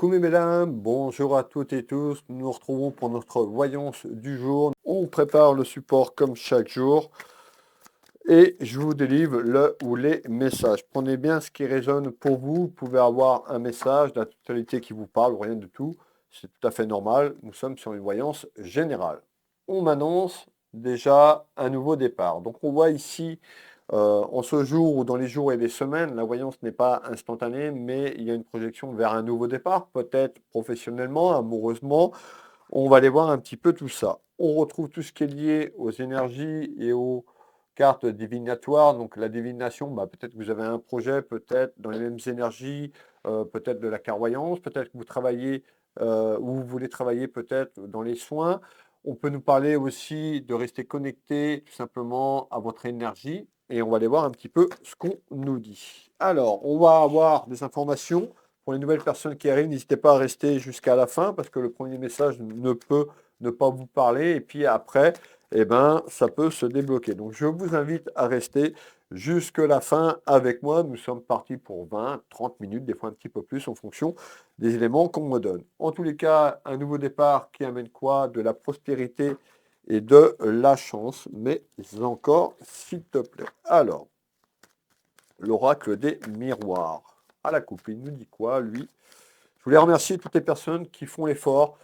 Coucou mes belles, bonjour à toutes et tous, nous nous retrouvons pour notre voyance du jour. On prépare le support comme chaque jour et je vous délivre le ou les messages. Prenez bien ce qui résonne pour vous, vous pouvez avoir un message d'actualité qui vous parle ou rien du tout, c'est tout à fait normal, nous sommes sur une voyance générale. On m'annonce déjà un nouveau départ. Donc on voit ici en ce jour ou dans les jours et les semaines, la voyance n'est pas instantanée, mais il y a une projection vers un nouveau départ, peut-être professionnellement, amoureusement. On va aller voir un petit peu tout ça. On retrouve tout ce qui est lié aux énergies et aux cartes divinatoires. Donc la divination, peut-être que vous avez un projet, peut-être dans les mêmes énergies, peut-être de la clairvoyance, peut-être que vous travaillez ou vous voulez travailler peut-être dans les soins. On peut nous parler aussi de rester connecté tout simplement à votre énergie et on va aller voir un petit peu ce qu'on nous dit. Alors, on va avoir des informations pour les nouvelles personnes qui arrivent. N'hésitez pas à rester jusqu'à la fin parce que le premier message ne peut ne pas vous parler et puis après, ça peut se débloquer. Donc, je vous invite à rester jusque la fin avec moi. Nous sommes partis pour 20, 30 minutes, des fois un petit peu plus en fonction des éléments qu'on me donne. En tous les cas, un nouveau départ qui amène quoi? De la prospérité et de la chance, mais encore, s'il te plaît. Alors, l'oracle des miroirs. À la coupe, il nous dit quoi, lui? Je voulais remercier toutes les personnes qui font l'effort,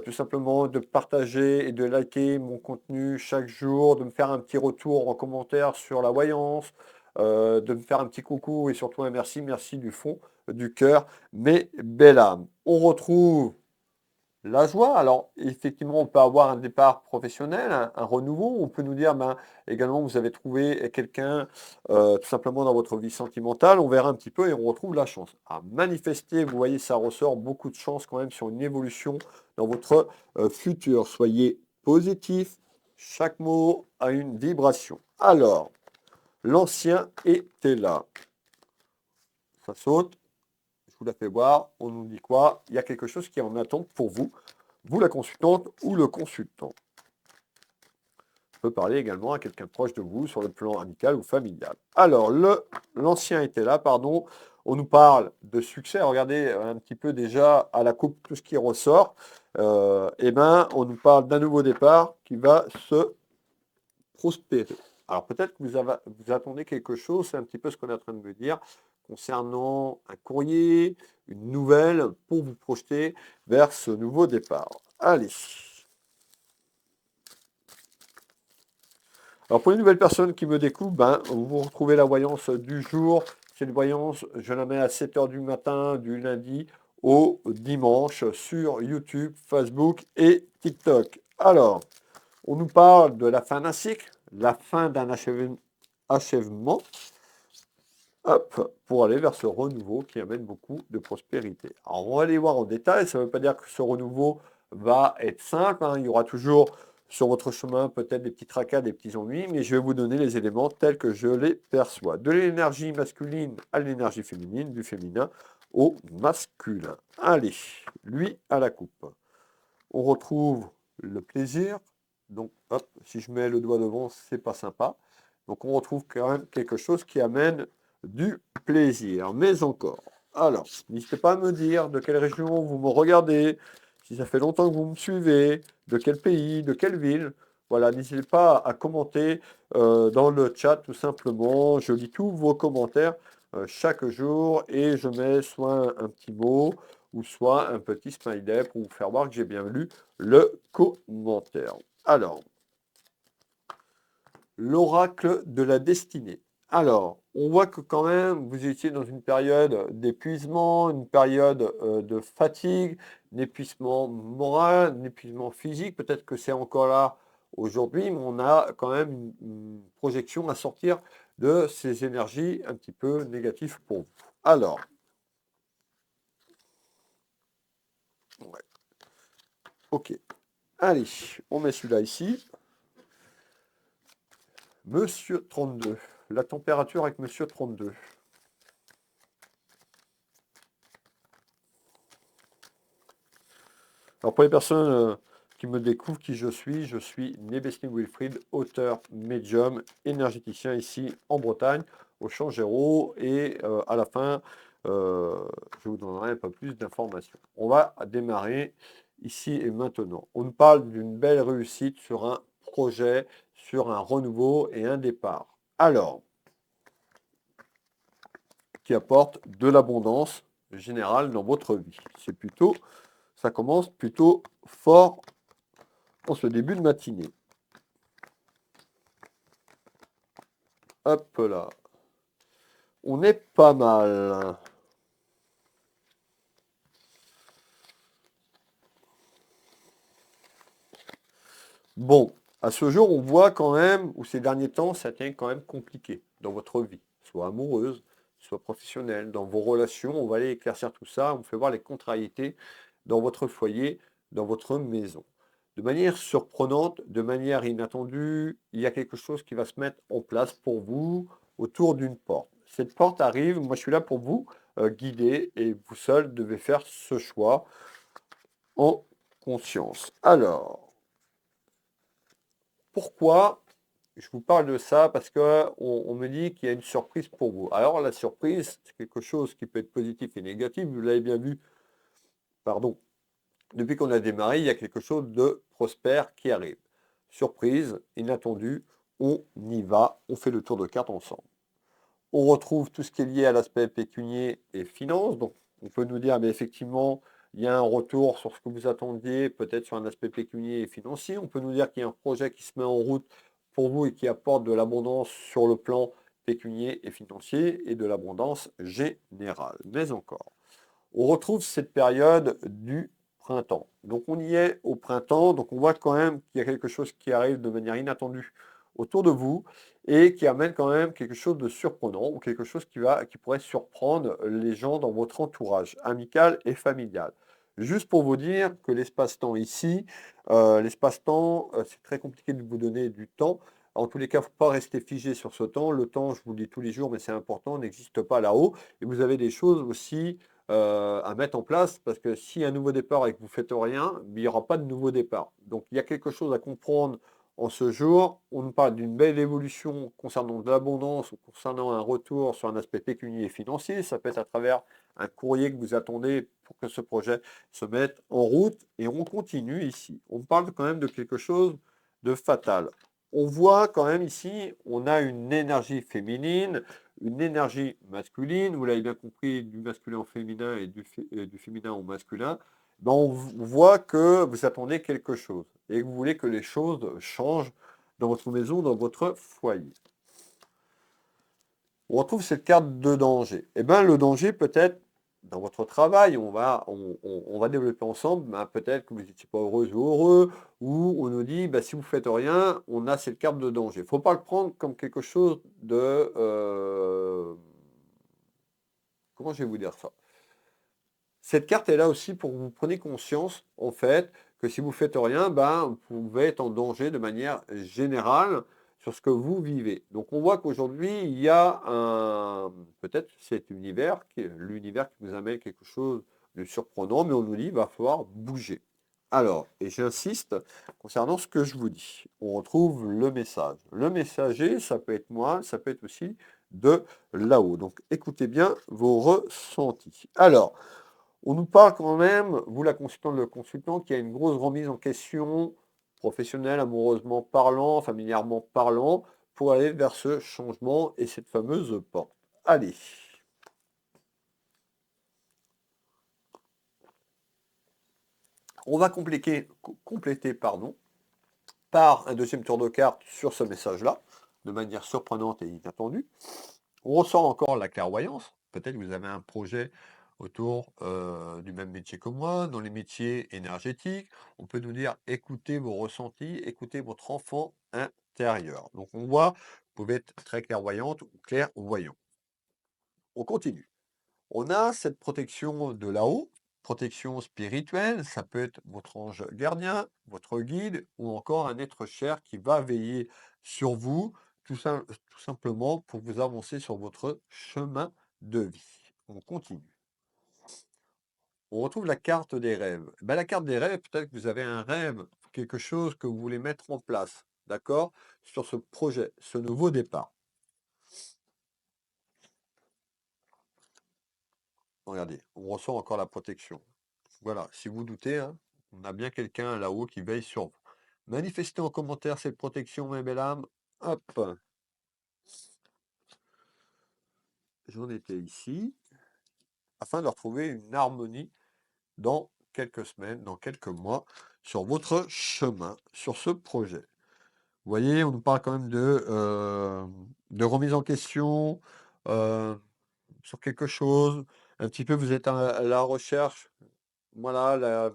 tout simplement de partager et de liker mon contenu chaque jour, de me faire un petit retour en commentaire sur la voyance, de me faire un petit coucou et surtout un merci, merci du fond du cœur, mes belles âmes. On retrouve la joie. Alors, effectivement, on peut avoir un départ professionnel, un renouveau. On peut nous dire, également, vous avez trouvé quelqu'un tout simplement dans votre vie sentimentale. On verra un petit peu et on retrouve la chance. À manifester, vous voyez, ça ressort beaucoup de chance quand même sur une évolution dans votre futur. Soyez positif. Chaque mot a une vibration. Alors, l'ancien était là. Ça saute. Je vous la fais voir. On nous dit quoi? Il y a quelque chose qui est en attente pour vous. Vous, la consultante ou le consultant. On peut parler également à quelqu'un proche de vous sur le plan amical ou familial. Alors, l'ancien était là, pardon. On nous parle de succès. Regardez un petit peu déjà à la coupe tout ce qui ressort. On nous parle d'un nouveau départ qui va se prospérer. Alors peut-être que vous attendez quelque chose, c'est un petit peu ce qu'on est en train de me dire, concernant un courrier, une nouvelle, pour vous projeter vers ce nouveau départ. Allez. Alors pour les nouvelles personnes qui me découvrent, vous retrouvez la voyance du jour. Cette voyance, je la mets à 7 h du matin, du lundi au dimanche, sur YouTube, Facebook et TikTok. Alors, on nous parle de la fin d'un cycle, la fin d'un achèvement, pour aller vers ce renouveau qui amène beaucoup de prospérité. Alors, on va aller voir en détail. Ça ne veut pas dire que ce renouveau va être simple. Il y aura toujours sur votre chemin peut-être des petits tracas, des petits ennuis, mais je vais vous donner les éléments tels que je les perçois. De l'énergie masculine à l'énergie féminine, du féminin au masculin. Allez, lui à la coupe. On retrouve le plaisir. Donc, si je mets le doigt devant, c'est pas sympa. Donc, on retrouve quand même quelque chose qui amène du plaisir. Mais encore. Alors, n'hésitez pas à me dire de quelle région vous me regardez, si ça fait longtemps que vous me suivez, de quel pays, de quelle ville. Voilà, n'hésitez pas à commenter dans le chat tout simplement. Je lis tous vos commentaires chaque jour et je mets soit un petit mot ou soit un petit smiley pour vous faire voir que j'ai bien lu le commentaire. Alors, l'oracle de la destinée. Alors, on voit que quand même, vous étiez dans une période d'épuisement, une période de fatigue, un épuisement moral, un épuisement physique. Peut-être que c'est encore là aujourd'hui, mais on a quand même une projection à sortir de ces énergies un petit peu négatives pour vous. Alors, ouais. Ok. Allez, on met celui-là ici. Monsieur 32. La température avec Monsieur 32. Alors pour les personnes qui me découvrent qui je suis Nebesny Wilfried, auteur, médium, énergéticien ici en Bretagne, au Champ Géraud. Et à la fin, je vous donnerai un peu plus d'informations. On va démarrer ici et maintenant. On nous parle d'une belle réussite sur un projet, sur un renouveau et un départ. Alors, qui apporte de l'abondance générale dans votre vie. C'est plutôt, ça commence plutôt fort en ce début de matinée. Hop là. On est pas mal. Bon, à ce jour, on voit quand même, ou ces derniers temps, ça devient quand même compliqué dans votre vie, soit amoureuse, soit professionnelle, dans vos relations. On va aller éclaircir tout ça. On fait voir les contrariétés dans votre foyer, dans votre maison. De manière surprenante, de manière inattendue, il y a quelque chose qui va se mettre en place pour vous autour d'une porte. Cette porte arrive, moi je suis là pour vous guider et vous seul devez faire ce choix en conscience. Alors, pourquoi je vous parle de ça? Parce que on me dit qu'il y a une surprise pour vous. Alors la surprise, c'est quelque chose qui peut être positif et négatif. Vous l'avez bien vu, pardon. Depuis qu'on a démarré, il y a quelque chose de prospère qui arrive. Surprise, inattendu, on y va, on fait le tour de carte ensemble. On retrouve tout ce qui est lié à l'aspect pécunier et finance. Donc on peut nous dire, mais effectivement, il y a un retour sur ce que vous attendiez, peut-être sur un aspect pécunier et financier. On peut nous dire qu'il y a un projet qui se met en route pour vous et qui apporte de l'abondance sur le plan pécunier et financier et de l'abondance générale. Mais encore, on retrouve cette période du printemps. Donc on y est au printemps, donc on voit quand même qu'il y a quelque chose qui arrive de manière inattendue autour de vous et qui amène quand même quelque chose de surprenant ou quelque chose qui pourrait surprendre les gens dans votre entourage amical et familial. Juste pour vous dire que l'espace-temps ici, l'espace-temps, c'est très compliqué de vous donner du temps. En tous les cas, il ne faut pas rester figé sur ce temps. Le temps, je vous le dis tous les jours, mais c'est important, n'existe pas là-haut. Et vous avez des choses aussi à mettre en place parce que s'il y a un nouveau départ et que vous ne faites rien, il n'y aura pas de nouveau départ. Donc il y a quelque chose à comprendre en ce jour. On nous parle d'une belle évolution concernant de l'abondance ou concernant un retour sur un aspect pécunier et financier. Ça peut être à travers un courrier que vous attendez pour que ce projet se mette en route et on continue ici. On parle quand même de quelque chose de fatal. On voit quand même ici, on a une énergie féminine, une énergie masculine, vous l'avez bien compris, du masculin au féminin et du féminin au masculin, ben on voit que vous attendez quelque chose et que vous voulez que les choses changent dans votre maison, dans votre foyer. On retrouve cette carte de danger. Eh bien, le danger peut être dans votre travail, on va développer ensemble, ben, peut-être que vous n'étiez pas heureuse ou heureux, ou on nous dit, ben, si vous ne faites rien, on a cette carte de danger. Il ne faut pas le prendre comme quelque chose de... comment je vais vous dire ça? Cette carte est là aussi pour que vous preniez conscience, en fait, que si vous ne faites rien, ben, vous pouvez être en danger de manière générale sur ce que vous vivez. Donc on voit qu'aujourd'hui, il y a peut-être cet univers, l'univers qui vous amène quelque chose de surprenant, mais on nous dit qu'il va falloir bouger. Alors, et j'insiste concernant ce que je vous dis, on retrouve le message. Le messager, ça peut être moi, ça peut être aussi de là-haut. Donc écoutez bien vos ressentis. Alors, on nous parle quand même, vous la consultante, le consultant, qu'il y a une grosse remise en question professionnelle, amoureusement parlant, familièrement parlant, pour aller vers ce changement et cette fameuse porte. Allez, on va compléter par un deuxième tour de carte sur ce message-là, de manière surprenante et inattendue. On ressent encore la clairvoyance. Peut-être que vous avez un projet autour du même métier que moi, dans les métiers énergétiques. On peut nous dire écoutez vos ressentis, écoutez votre enfant intérieur. Donc on voit, vous pouvez être très clairvoyante ou clairvoyant. On continue. On a cette protection de là-haut, protection spirituelle, ça peut être votre ange gardien, votre guide ou encore un être cher qui va veiller sur vous, tout simplement pour vous avancer sur votre chemin de vie. On continue. On retrouve la carte des rêves. Ben, la carte des rêves, peut-être que vous avez un rêve, quelque chose que vous voulez mettre en place, d'accord, sur ce projet, ce nouveau départ. Regardez, on ressent encore la protection. Voilà, si vous doutez, hein, on a bien quelqu'un là-haut qui veille sur vous. Manifestez en commentaire cette protection, mes belles âmes. Hop, j'en étais ici, afin de retrouver une harmonie dans quelques semaines, dans quelques mois, sur votre chemin, sur ce projet. Vous voyez, on nous parle quand même de remise en question sur quelque chose. Un petit peu, vous êtes à la recherche, voilà, la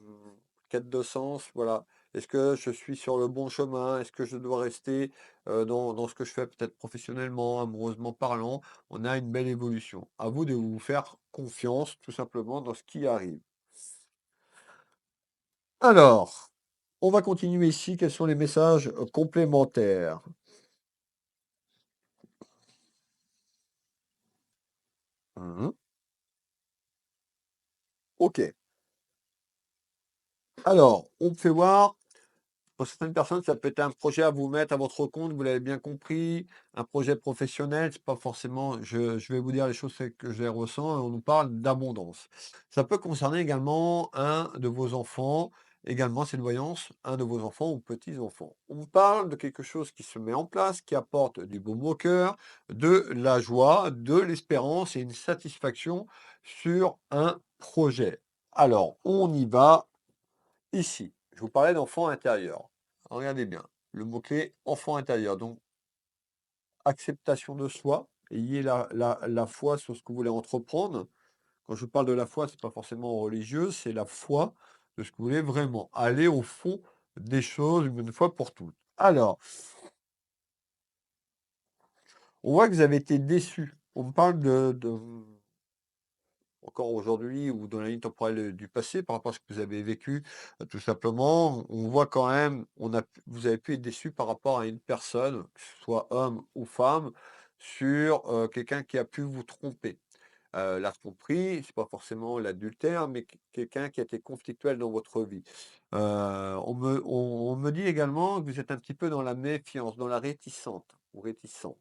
quête de sens, voilà. Est-ce que je suis sur le bon chemin? Est-ce que je dois rester dans ce que je fais, peut-être professionnellement, amoureusement parlant? On a une belle évolution. À vous de vous faire confiance, tout simplement, dans ce qui arrive. Alors, on va continuer ici. Quels sont les messages complémentaires? Mhm. Ok. Alors, on me fait voir. Pour certaines personnes, ça peut être un projet à vous mettre à votre compte, vous l'avez bien compris, un projet professionnel, c'est pas forcément, je vais vous dire les choses telles que je les ressens, et on nous parle d'abondance. Ça peut concerner également un de vos enfants, également cette voyance, un de vos enfants ou petits-enfants. On parle de quelque chose qui se met en place, qui apporte du baume au cœur, de la joie, de l'espérance et une satisfaction sur un projet. Alors, on y va. Ici, je vous parlais d'enfant intérieur. Regardez bien, le mot-clé enfant intérieur. Donc, acceptation de soi, ayez la foi sur ce que vous voulez entreprendre. Quand je parle de la foi, c'est pas forcément religieux, c'est la foi de ce que vous voulez vraiment. Aller au fond des choses une fois pour toutes. Alors, on voit que vous avez été déçu. On me parle encore aujourd'hui ou dans la ligne temporelle du passé par rapport à ce que vous avez vécu, tout simplement, on voit quand même, vous avez pu être déçu par rapport à une personne, que ce soit homme ou femme, sur quelqu'un qui a pu vous tromper. La tromperie, c'est pas forcément l'adultère, mais quelqu'un qui a été conflictuel dans votre vie. On me dit également que vous êtes un petit peu dans la méfiance, dans la réticente ou réticent.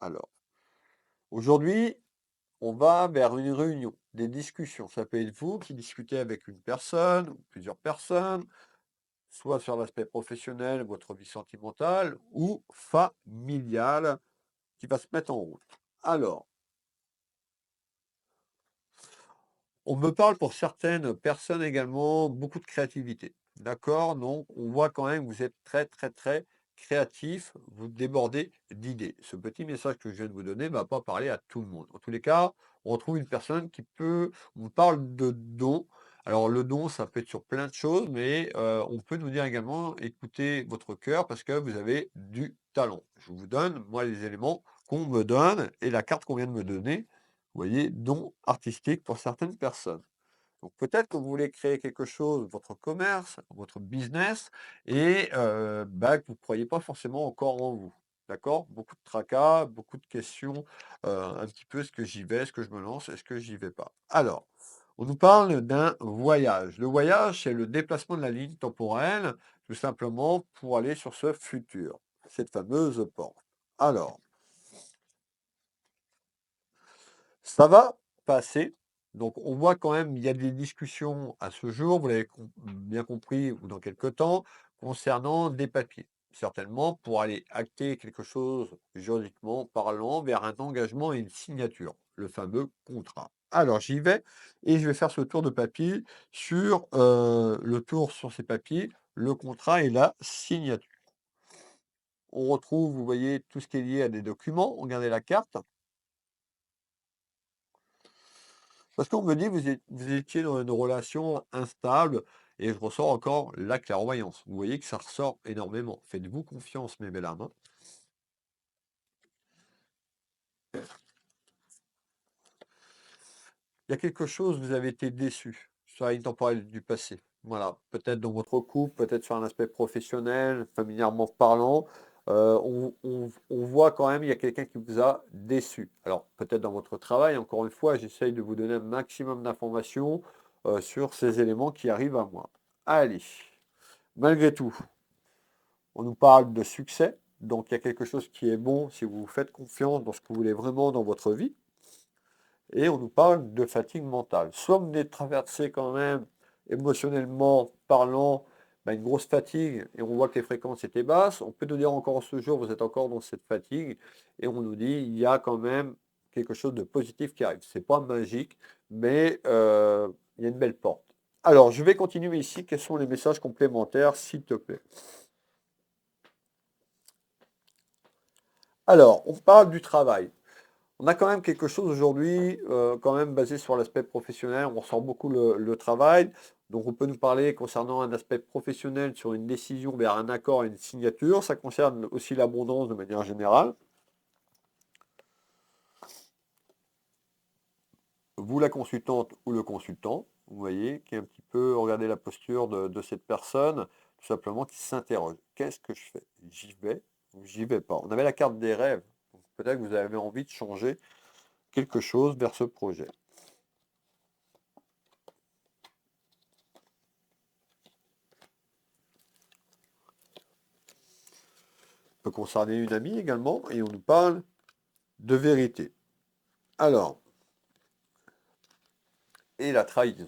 Alors, aujourd'hui, on va vers une réunion, des discussions. Ça peut être vous qui discutez avec une personne ou plusieurs personnes, soit sur l'aspect professionnel, votre vie sentimentale ou familiale qui va se mettre en route. Alors, on me parle pour certaines personnes également beaucoup de créativité. D'accord? Donc, on voit quand même que vous êtes très, très, très créatif, vous débordez d'idées. Ce petit message que je viens de vous donner ne va pas parler à tout le monde. En tous les cas, on retrouve une personne qui peut, on parle de don. Alors, le don, ça peut être sur plein de choses, mais on peut nous dire également, écoutez votre cœur parce que vous avez du talent. Je vous donne, moi, les éléments qu'on me donne et la carte qu'on vient de me donner. Vous voyez, don artistique pour certaines personnes. Donc peut-être que vous voulez créer quelque chose, votre commerce, votre business, et bah, que vous ne croyez pas forcément encore en vous. D'accord? Beaucoup de tracas, beaucoup de questions, un petit peu est-ce que j'y vais, est-ce que je me lance, est-ce que j'y vais pas? Alors, on nous parle d'un voyage. Le voyage, c'est le déplacement de la ligne temporelle, tout simplement pour aller sur ce futur, cette fameuse porte. Alors, ça va passer. Donc, on voit quand même, il y a des discussions à ce jour, vous l'avez bien compris, ou dans quelques temps, concernant des papiers. Certainement pour aller acter quelque chose juridiquement parlant vers un engagement et une signature, le fameux contrat. Alors, j'y vais et je vais faire ce tour de papier sur le tour sur ces papiers, le contrat et la signature. On retrouve, vous voyez, tout ce qui est lié à des documents. Regardez la carte. Parce qu'on me dit, vous étiez dans une relation instable et je ressens encore la clairvoyance. Vous voyez que ça ressort énormément. Faites-vous confiance, mes belles âmes, hein. Il y a quelque chose, vous avez été déçu sur la ligne temporelle du passé. Voilà, peut-être dans votre couple, peut-être sur un aspect professionnel, familièrement parlant. On voit quand même, il y a quelqu'un qui vous a déçu. Alors, peut-être dans votre travail, encore une fois, j'essaye de vous donner un maximum d'informations sur ces éléments qui arrivent à moi. Allez, malgré tout, on nous parle de succès. Donc, il y a quelque chose qui est bon si vous vous faites confiance dans ce que vous voulez vraiment dans votre vie. Et on nous parle de fatigue mentale. Soit vous venez de traverser quand même, émotionnellement parlant, une grosse fatigue, et on voit que les fréquences étaient basses. On peut nous dire encore ce jour, vous êtes encore dans cette fatigue, et on nous dit, il y a quand même quelque chose de positif qui arrive. C'est pas magique, mais il y a une belle porte. Alors, je vais continuer ici. Quels sont les messages complémentaires, s'il te plaît? Alors, on parle du travail. On a quand même quelque chose aujourd'hui, quand même basé sur l'aspect professionnel. On ressort beaucoup le travail. Donc, on peut nous parler concernant un aspect professionnel sur une décision vers un accord et une signature. Ça concerne aussi l'abondance de manière générale. Vous, la consultante ou le consultant, vous voyez, qui est un petit peu, regardez la posture de cette personne, tout simplement qui s'interroge. Qu'est-ce que je fais? J'y vais ou j'y vais pas? On avait la carte des rêves. Donc, peut-être que vous avez envie de changer quelque chose vers ce projet. Peut concerner une amie également, et on nous parle de vérité. Alors, et la trahison.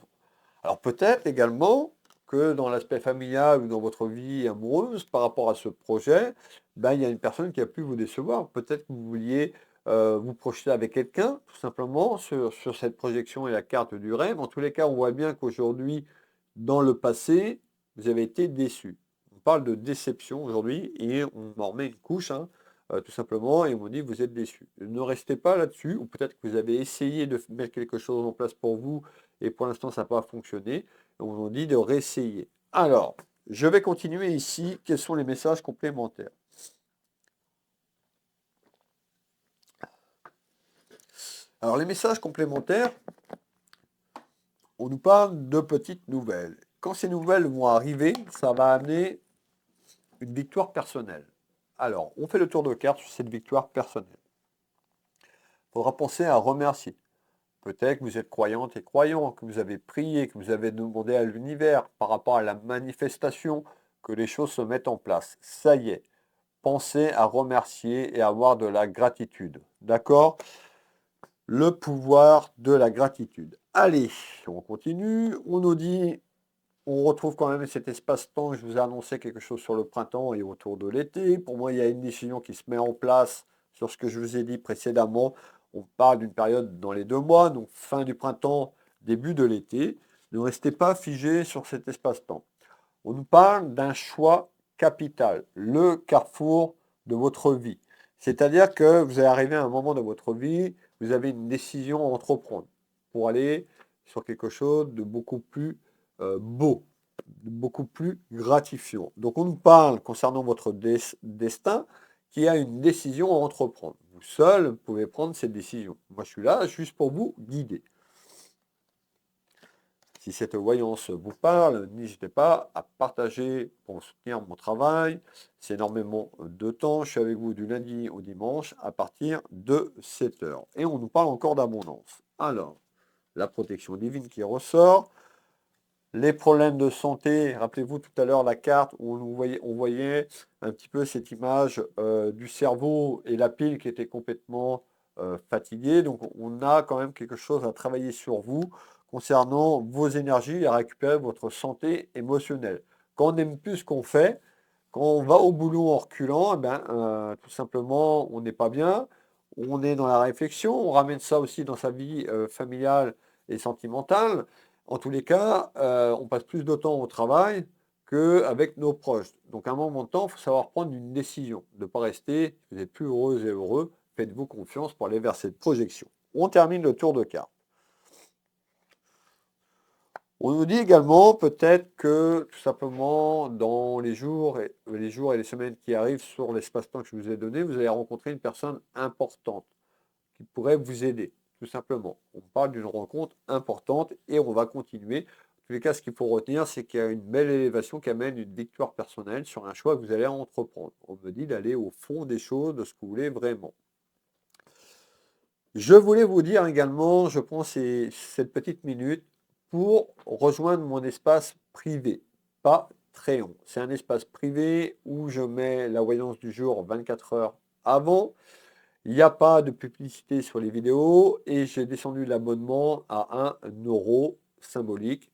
Alors peut-être également que dans l'aspect familial ou dans votre vie amoureuse, par rapport à ce projet, il y a une personne qui a pu vous décevoir. Peut-être que vous vouliez vous projeter avec quelqu'un, tout simplement, sur cette projection et la carte du rêve. En tous les cas, on voit bien qu'aujourd'hui, dans le passé, vous avez été déçu. On parle de déception aujourd'hui et on en remet une couche, hein, tout simplement, et on dit vous êtes déçu. Ne restez pas là-dessus, ou peut-être que vous avez essayé de mettre quelque chose en place pour vous et pour l'instant ça n'a pas fonctionné. On vous dit de réessayer. Alors, je vais continuer ici. Quels sont les messages complémentaires? Alors, les messages complémentaires, on nous parle de petites nouvelles. Quand ces nouvelles vont arriver, ça va amener une victoire personnelle. Alors, on fait le tour de carte sur cette victoire personnelle. Il faudra penser à remercier. Peut-être que vous êtes croyante et croyant, que vous avez prié, que vous avez demandé à l'univers par rapport à la manifestation, que les choses se mettent en place. Ça y est, pensez à remercier et avoir de la gratitude. D'accord? Le pouvoir de la gratitude. Allez, on continue. On nous dit, on retrouve quand même cet espace-temps. Je vous ai annoncé quelque chose sur le printemps et autour de l'été. Pour moi, il y a une décision qui se met en place sur ce que je vous ai dit précédemment. On parle d'une période dans les 2 mois, donc fin du printemps, début de l'été. Ne restez pas figé sur cet espace-temps. On nous parle d'un choix capital, le carrefour de votre vie. C'est-à-dire que vous allez arriver à un moment de votre vie, vous avez une décision à entreprendre pour aller sur quelque chose de beaucoup plus beau, de beaucoup plus gratifiant. Donc on nous parle concernant votre destin qui a une décision à entreprendre. Vous seul pouvez prendre cette décision. Moi je suis là juste pour vous guider. Si cette voyance vous parle, n'hésitez pas à partager pour soutenir mon travail. C'est énormément de temps. Je suis avec vous du lundi au dimanche à partir de 7 heures. Et on nous parle encore d'abondance. Alors, la protection divine qui ressort. Les problèmes de santé, rappelez-vous tout à l'heure la carte où on voyait un petit peu cette image du cerveau et la pile qui était complètement fatiguée. Donc on a quand même quelque chose à travailler sur vous concernant vos énergies et à récupérer votre santé émotionnelle. Quand on n'aime plus ce qu'on fait, quand on va au boulot en reculant, tout simplement on n'est pas bien, on est dans la réflexion, on ramène ça aussi dans sa vie familiale et sentimentale. En tous les cas, on passe plus de temps au travail qu'avec nos proches. Donc à un moment de temps, il faut savoir prendre une décision, de ne pas rester, si vous êtes plus heureuse et heureux, faites-vous confiance pour aller vers cette projection. On termine le tour de carte. On nous dit également peut-être que tout simplement dans les jours et les semaines qui arrivent sur l'espace-temps que je vous ai donné, vous allez rencontrer une personne importante qui pourrait vous aider, tout simplement. On parle d'une rencontre importante et on va continuer. En tous les cas, ce qu'il faut retenir, c'est qu'il y a une belle élévation qui amène une victoire personnelle sur un choix que vous allez entreprendre. On me dit d'aller au fond des choses, de ce que vous voulez vraiment. Je voulais vous dire également, je prends cette petite minute pour rejoindre mon espace privé, Patreon. C'est un espace privé où je mets la voyance du jour 24 heures avant. Il n'y a pas de publicité sur les vidéos et j'ai descendu l'abonnement à 1 € symbolique,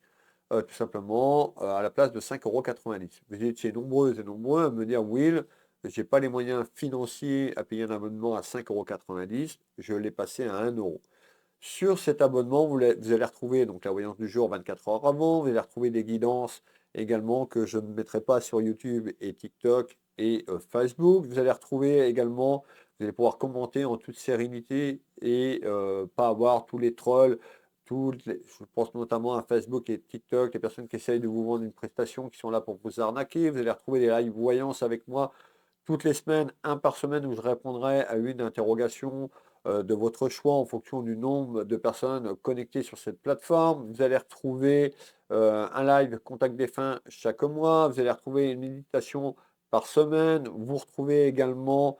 tout simplement à la place de 5,90 €. Vous étiez nombreuses et nombreux à me dire, Will, j'ai pas les moyens financiers à payer un abonnement à 5,90 €, je l'ai passé à 1 €. Sur cet abonnement, vous allez retrouver donc la voyance du jour 24 heures avant, vous allez retrouver des guidances également que je ne mettrai pas sur YouTube et TikTok et Facebook. Vous allez retrouver également, vous allez pouvoir commenter en toute sérénité et pas avoir tous les trolls, je pense notamment à Facebook et TikTok, les personnes qui essayent de vous vendre une prestation, qui sont là pour vous arnaquer. Vous allez retrouver des live voyances avec moi toutes les semaines, un par semaine, où je répondrai à une interrogation de votre choix en fonction du nombre de personnes connectées sur cette plateforme. Vous allez retrouver un live contact défunt chaque mois. Vous allez retrouver une méditation par semaine. Vous retrouvez également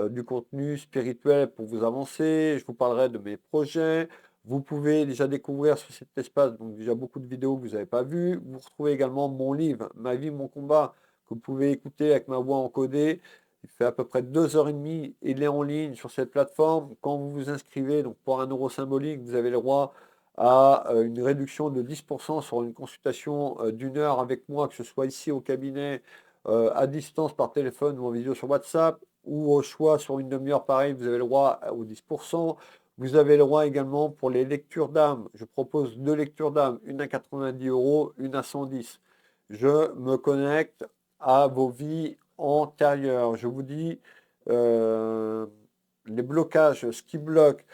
du contenu spirituel pour vous avancer. Je vous parlerai de mes projets. Vous pouvez déjà découvrir sur cet espace donc déjà beaucoup de vidéos que vous n'avez pas vues. Vous retrouvez également mon livre, Ma vie, mon combat, que vous pouvez écouter avec ma voix encodée. Il fait à peu près 2 h 30. Il est en ligne sur cette plateforme. Quand vous vous inscrivez, donc pour 1 € symbolique, vous avez le droit à une réduction de 10% sur une consultation d'1 heure avec moi, que ce soit ici au cabinet, à distance par téléphone ou en vidéo sur WhatsApp, ou au choix sur une demi-heure pareil, vous avez le droit au 10%. Vous avez le droit également pour les lectures d'âme. Je propose 2 lectures d'âme, une à 90 €, une à 110. Je me connecte à vos vies antérieures. Je vous dis, euh, les blocages, ce qui bloque,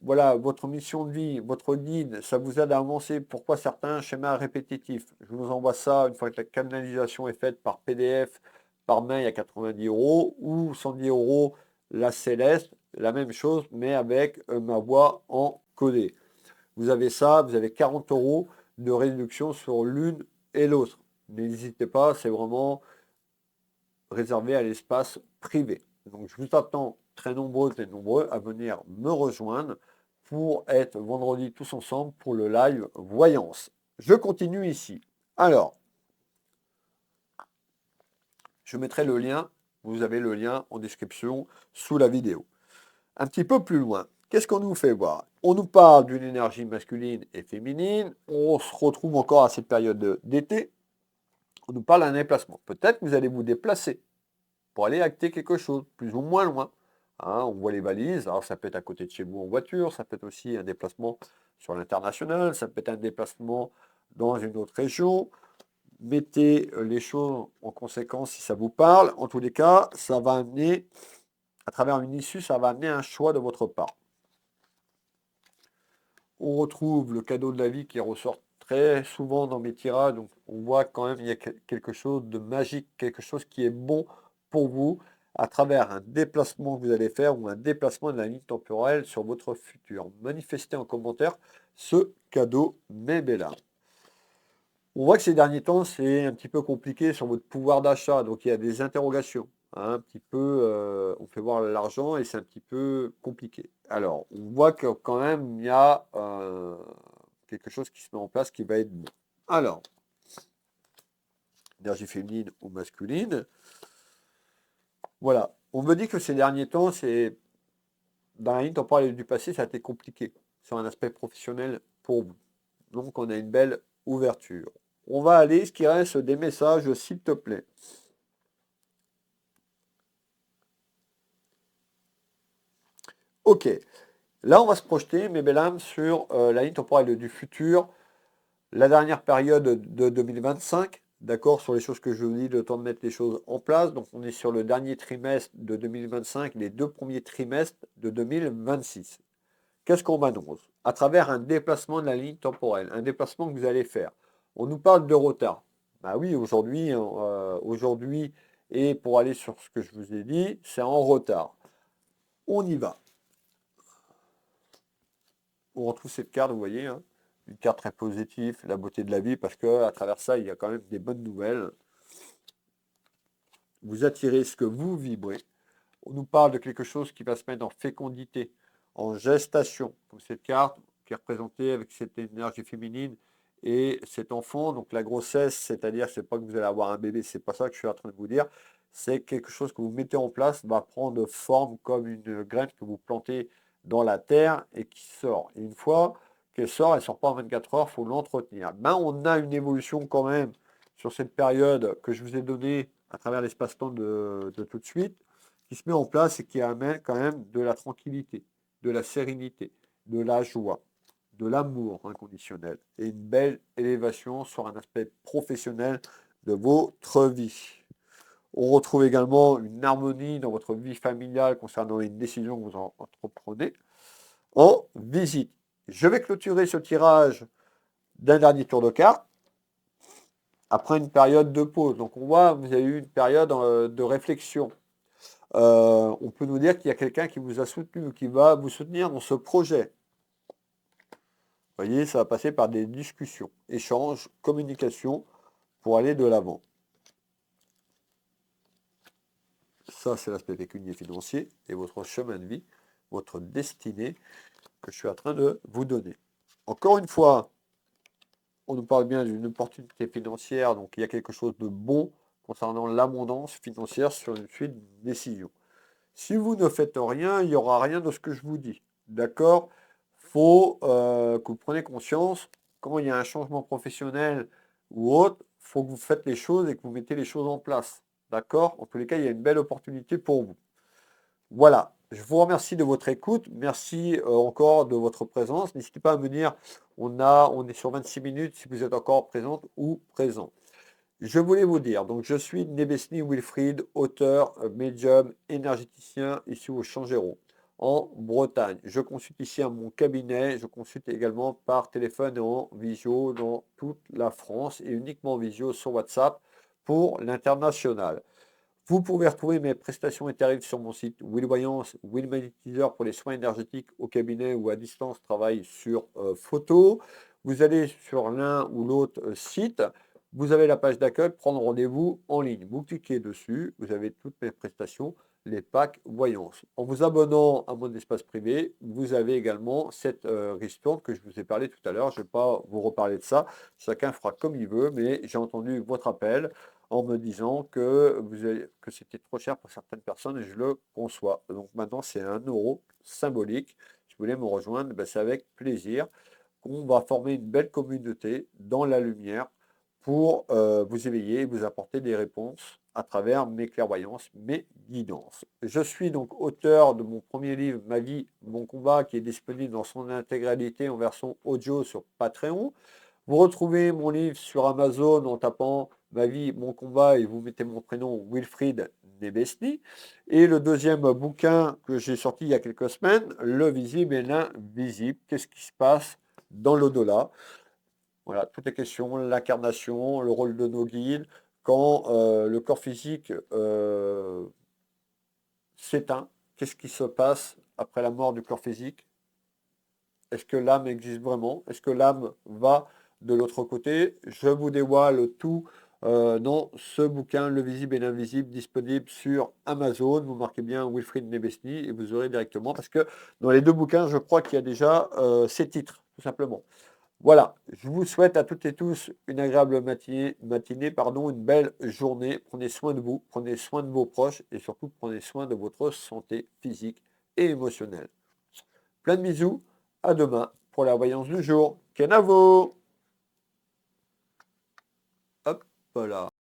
voilà, votre mission de vie, votre guide, ça vous aide à avancer. Pourquoi certains schémas répétitifs? Je vous envoie ça une fois que la canalisation est faite par PDF, par mail à 90 € ou 110 € la céleste, la même chose, mais avec ma voix encodée. Vous avez ça, vous avez 40 € de réduction sur l'une et l'autre. N'hésitez pas, c'est vraiment réservé à l'espace privé. Donc je vous attends très nombreuses et nombreux à venir me rejoindre pour être vendredi tous ensemble pour le live voyance. Je continue ici. Alors, je mettrai le lien, vous avez le lien en description sous la vidéo. Un petit peu plus loin, qu'est-ce qu'on nous fait voir? On nous parle d'une énergie masculine et féminine, on se retrouve encore à cette période d'été, on nous parle d'un déplacement. Peut-être que vous allez vous déplacer pour aller acter quelque chose, plus ou moins loin. Hein, on voit les valises, alors ça peut être à côté de chez vous en voiture, ça peut être aussi un déplacement sur l'international, ça peut être un déplacement dans une autre région. Mettez les choses en conséquence si ça vous parle. En tous les cas, ça va amener, à travers une issue, ça va amener un choix de votre part. On retrouve le cadeau de la vie qui ressort très souvent dans mes tirages, donc on voit quand même il y a quelque chose de magique, quelque chose qui est bon pour vous à travers un déplacement que vous allez faire ou un déplacement de la ligne temporelle sur votre futur. Manifestez en commentaire ce cadeau Mébéla. On voit que ces derniers temps, c'est un petit peu compliqué sur votre pouvoir d'achat, donc il y a des interrogations. Hein, un petit peu, on fait voir l'argent et c'est un petit peu compliqué. Alors, on voit que quand même, il y a quelque chose qui se met en place qui va être bon. Alors, énergie féminine ou masculine. Voilà. On me dit que ces derniers temps, c'est dans la ligne temporelle du passé, ça a été compliqué sur un aspect professionnel pour vous. Donc, on a une belle ouverture. On va aller, ce qui reste des messages, s'il te plaît. Ok. Là, on va se projeter, mes belles âmes, sur la ligne temporelle du futur, la dernière période de 2025, d'accord, sur les choses que je vous dis, le temps de mettre les choses en place. Donc, on est sur le dernier trimestre de 2025, les 2 premiers trimestres de 2026. Qu'est-ce qu'on m'annonce? À travers un déplacement de la ligne temporelle, un déplacement que vous allez faire. On nous parle de retard. Bah oui, aujourd'hui, et pour aller sur ce que je vous ai dit, c'est en retard. On y va. On retrouve cette carte, vous voyez, hein, une carte très positive, la beauté de la vie, parce que à travers ça, il y a quand même des bonnes nouvelles. Vous attirez ce que vous vibrez. On nous parle de quelque chose qui va se mettre en fécondité, en gestation, comme cette carte qui est représentée avec cette énergie féminine Et cet enfant, donc la grossesse, c'est-à-dire, c'est pas que vous allez avoir un bébé, c'est pas ça que je suis en train de vous dire. C'est quelque chose que vous mettez en place, va prendre forme comme une graine que vous plantez dans la terre et qui sort. Et une fois qu'elle sort, elle sort pas en 24 heures, il faut l'entretenir. Ben, on a une évolution quand même sur cette période que je vous ai donnée à travers l'espace-temps de tout de suite, qui se met en place et qui amène quand même de la tranquillité, de la sérénité, de la joie, de l'amour inconditionnel et une belle élévation sur un aspect professionnel de votre vie. On retrouve également une harmonie dans votre vie familiale concernant une décision que vous entreprenez en visite. Je vais clôturer ce tirage d'un dernier tour de cartes après une période de pause. Donc on voit, vous avez eu une période de réflexion. On peut nous dire qu'il y a quelqu'un qui vous a soutenu ou qui va vous soutenir dans ce projet. Vous voyez, ça va passer par des discussions, échanges, communication pour aller de l'avant. Ça, c'est l'aspect pécunier financier et votre chemin de vie, votre destinée que je suis en train de vous donner. Encore une fois, on nous parle bien d'une opportunité financière, donc il y a quelque chose de bon concernant l'abondance financière sur une suite de décisions. Si vous ne faites rien, il n'y aura rien de ce que je vous dis. D'accord? Faut que vous preniez conscience, quand il y a un changement professionnel ou autre, il faut que vous faites les choses et que vous mettez les choses en place. D'accord? En tous les cas, il y a une belle opportunité pour vous. Voilà, je vous remercie de votre écoute. Merci encore de votre présence. N'hésitez pas à me dire, on est sur 26 minutes si vous êtes encore présente ou présent. Je voulais vous dire, donc je suis Nebesni Wilfried, auteur, médium, énergéticien ici au Changéro, en Bretagne. Je consulte ici à mon cabinet, je consulte également par téléphone et en visio dans toute la France et uniquement en visio sur WhatsApp pour l'international. Vous pouvez retrouver mes prestations et tarifs sur mon site Will Voyance, Will Magnétiseur pour les soins énergétiques au cabinet ou à distance, travail sur photo. Vous allez sur l'un ou l'autre site, vous avez la page d'accueil, prendre rendez-vous en ligne. Vous cliquez dessus, vous avez toutes mes prestations, les packs voyance. En vous abonnant à mon espace privé, vous avez également cette ristourne que je vous ai parlé tout à l'heure. Je ne vais pas vous reparler de ça. Chacun fera comme il veut, mais j'ai entendu votre appel en me disant que c'était trop cher pour certaines personnes et je le conçois. Donc maintenant, c'est 1 € symbolique. Si vous voulez me rejoindre, ben, c'est avec plaisir qu'on va former une belle communauté dans la lumière pour vous éveiller et vous apporter des réponses à travers mes clairvoyances, mes guidances. Je suis donc auteur de mon premier livre, Ma vie, mon combat, qui est disponible dans son intégralité en version audio sur Patreon. Vous retrouvez mon livre sur Amazon en tapant Ma vie, mon combat et vous mettez mon prénom Wilfried Nebesni. Et le deuxième bouquin que j'ai sorti il y a quelques semaines, Le visible et l'invisible. Qu'est-ce qui se passe dans l'au-delà? Voilà, toutes les questions, l'incarnation, le rôle de nos guides, quand le corps physique s'éteint, qu'est-ce qui se passe après la mort du corps physique? Est-ce que l'âme existe vraiment? Est-ce que l'âme va de l'autre côté? Je vous dévoile tout dans ce bouquin, Le visible et l'invisible, disponible sur Amazon. Vous marquez bien Wilfried Nebesni et vous aurez directement, parce que dans les deux bouquins, je crois qu'il y a déjà ces titres, tout simplement. Voilà, je vous souhaite à toutes et tous une agréable matinée, pardon, une belle journée. Prenez soin de vous, prenez soin de vos proches et surtout prenez soin de votre santé physique et émotionnelle. Plein de bisous, à demain pour la voyance du jour. Kenavo! Hop là.